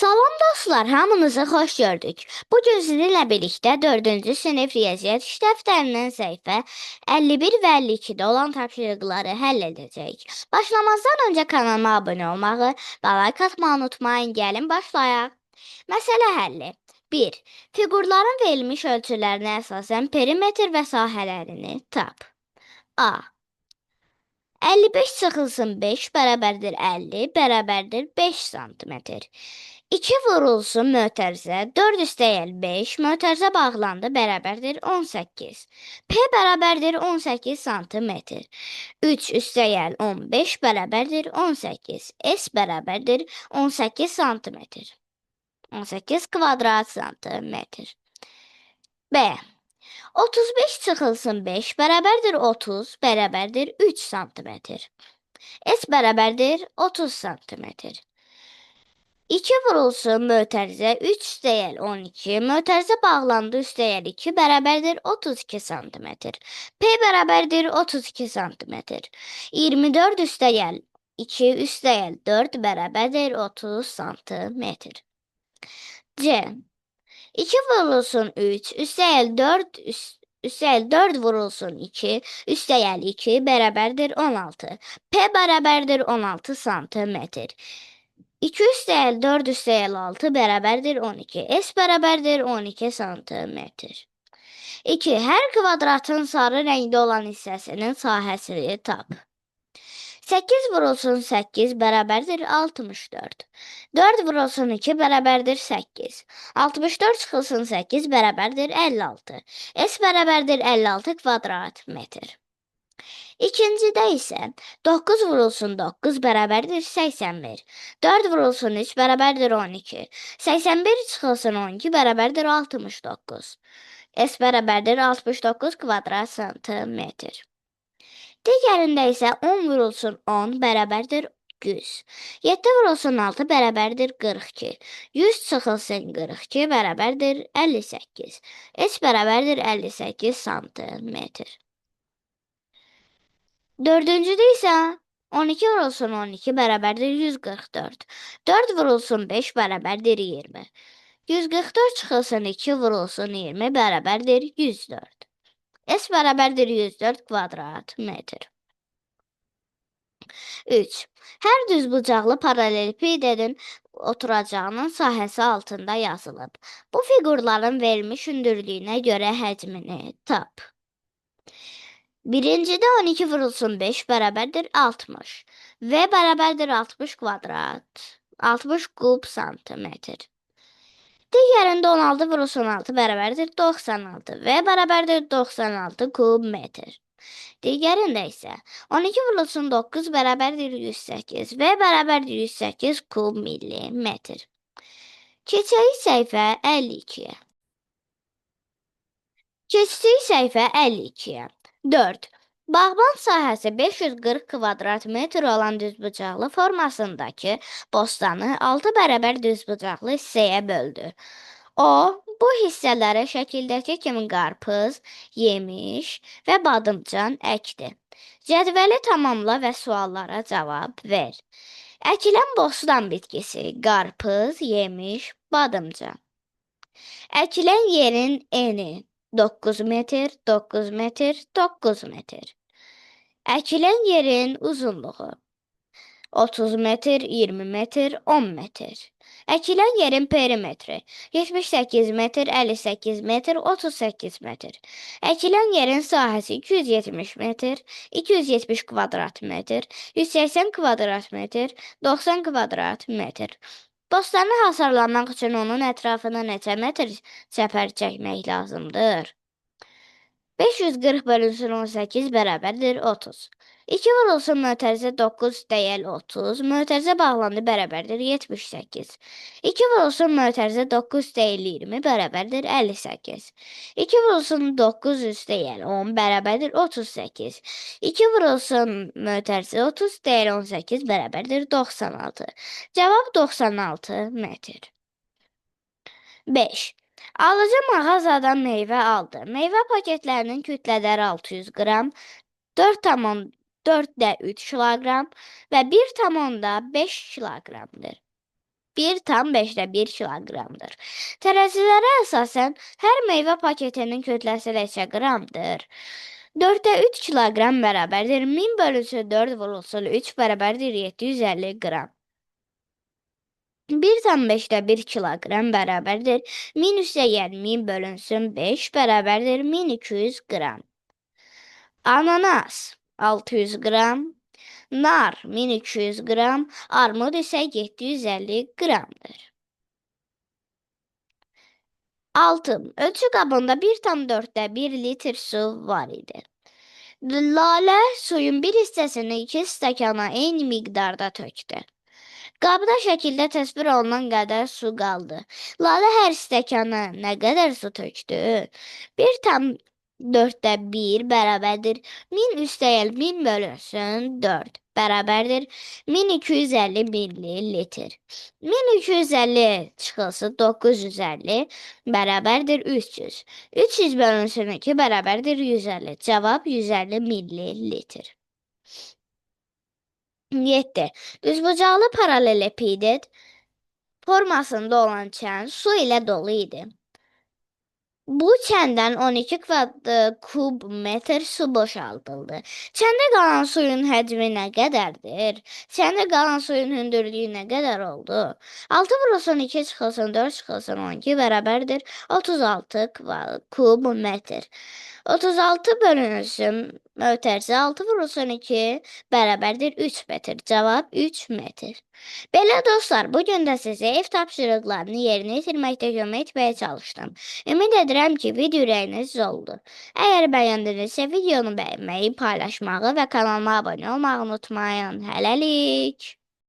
Salam dostlar, hamınızı xoş gördük. Bugün sizinlə birlikdə 4-cü sinif riyaziyyat iş dəftərindən səhifə 51 və 52-də olan tapşırıqları həll edəcəyik. Başlamazdan öncə kanalıma abunə olmağı və like atmağı unutmayın. Gəlin başlayaq. Məsələ həlli. 1. Fiqurların verilmiş ölçülərinə əsasən perimetr və sahələrini tap. A. 55 çıxılsın 5 bərabərdir 50 bərabərdir 5 santimetr. 2 vurulsun mötərizə 4 üstəgəl 5 mötərizə bağlandı bərabərdir 18. P bərabərdir 18 santimetr. 3 üstəgəl 15 bərabərdir 18. S bərabərdir 18 santimetr. 18 kvadrat santimetr. B. 35 çıxılsın 5 bərabərdir 30 bərabərdir 3 santimetr. S bərabərdir 30 santimetr. 2 vurulsun mötərizə 3 üstəgəl 12 mötərizə bağlandı üstəgəl 2 bərabərdir 32 santimetr. P bərabərdir 32 santimetr. 24 üstəgəl 2 üstəgəl 4 bərabərdir 30 santimetr. C. 2 vurulsun 3 üstəgəl 4 üstəgəl 4 vurulsun 2 üstəgəl 2 bərabərdir 16. P bərabərdir 16 santimetr. 2 üstəgəl 4 üstəgəl 6 bərabərdir 12. S bərabərdir 12 santimetr. 2. Hər kvadratın sarı rəngdə olan hissəsinin sahəsini tap. 8 vurulsun 8 bərabərdir 64. 4 vurulsun 2 bərabərdir 8. 64 çıxılsın 8 bərabərdir 56. S bərabərdir 56 kvadrat metr. İkincidə isə 9 vurulsun 9 bərabərdir 81. 4 vurulsun 3 bərabərdir 12. 81 çıxılsın 12 bərabərdir 69. S bərabərdir 69 kvadrat santimetr. Digərində isə 10 vurulsun 10 bərabərdir 100. 7 vurulsun 6 bərabərdir 42. 100 çıxılsın 42 bərabərdir 58. S bərabərdir 58 santimetr. Dördüncüdə isə 12 vurulsun 12 bərabərdir 144. 4 vurulsun 5 bərabərdir 20. 144 çıxılsın 2 vurulsun 20 bərabərdir 104. S bərabərdir 104 kvadrat metr. 3. Hər düzbucaqlı paralelipedin oturacağının sahəsi altında yazılıb. Bu fiqurların verilmiş hündürlüyünə görə həcmini tap. Birincidə 12 vurulsun 5 bərabərdir 60. V bərabərdir 60 kvadrat. 60 kub santimetr. Digərində 16 vurulsun 6 bərabərdir 96. V bərabərdir 96 kub metr. Digərində isə 12 vurulsun 9 bərabərdir 108. V bərabərdir 108 kub millimetr. Keçək səhifə 52-yə. Keçdik səhifə 52-yə. 4. Bağban sahəsi 540 kvadrat metr olan düzbucaqlı formasındakı bostanı 6 bərabər düzbucaqlı hissəyə böldü. O, bu hissələrə şəkildəki kimi qarpız, yemiş və badımcan əkdi. Cədvəli tamamla və suallara cavab ver. Əkilən bostan bitkisi qarpız, yemiş, badımcan. Əkilən yerin eni 9 metr, 9 metr, 9 metr. Əkilən yerin uzunluğu 30 metr, 20 metr, 10 metr. Əkilən yerin perimetri 78 metr, 58 metr, 38 metr. Əkilən yerin sahəsi 270 metr, 270 kvadrat metr, 180 kvadrat metr, 90 kvadrat metr. Bostanı hasarlamaq üçün onun ətrafına neçə metr çəpər çəkmək lazımdır? 540 bölünsün 18 bərabərdir 30. 2 vurulsun mötərizə 9 dəyəl 30, mötərizə bağlandı bərabərdir 78. 2 vurulsun mötərizə 9 dəyəl 20 bərabərdir 58. 2 vurulsun 9 dəyəl 10 bərabərdir 38. 2 vurulsun mötərizə 30 dəyəl 18 bərabərdir 96. Cavab 96 metr. 5. Alıcı mağazadan meyvə aldı. Meyvə paketlərinin kütlələri 600 qram, 4,3 kiloqram və 1,5 kiloqramdır. 1,5 kiloqramdır. Tərəzilərə əsasən hər meyvə paketinin kütləsi neçə qramdır? 4,3 kiloqram bərabərdir 1000 bölünsün 4 vurulsun 3 bərabərdir 750 qram. 1,5 kiloqram bərabərdir 1000 üstəgəl 1000 bölünsün 5 bərabərdir 1200 qram. Ananas 600 qram, nar 1200 qram, armud isə 750 qramdır. 6. Ölçü qabında 1,4 litr su var idi. Lalə suyun bir hissəsini 2 stəkana eyni miqdarda tökdü. Qabda şəkildə təsvir olunan qədər su qaldı. Lalə hər stəkana nə qədər su tökdü? 1,4 bərabərdir 1000 üstəgəl 1000 bölünsün 4 bərabərdir 1250 millilitr. 1250 çıxılsın 950 bərabərdir 300. 300 bölünsün 2 bərabərdir 150. Cavab 150 millilitr. 7. Düzbucaqlı paralelepiped formasında olan çən su ilə dolu idi. Bu çəndən 12 kub metr su boşaldıldı. Çəndə qalan suyun həcmi nə qədərdir? Çəndə qalan suyun hündürlüyü nə qədər oldu? 6 vurulsun 2 çıxılsın 4 çıxılsın 12 bərabərdir 36 kub metr. 36 bölünsün mötərizə 6 vurulsun 2 bərabərdir 3 metr. Cavab 3 metr. Belə dostlar, bugün də sizə ev tapşırıqlarını yerinə yetirməkdə kömək etməyə çalışdım. Ümid edirəm ki, video ürəyiniz oldu. Əgər bəyəndinizsə, videonu bəyənməyi, paylaşmağı və kanalıma abunə olmağı unutmayın. Hələlik.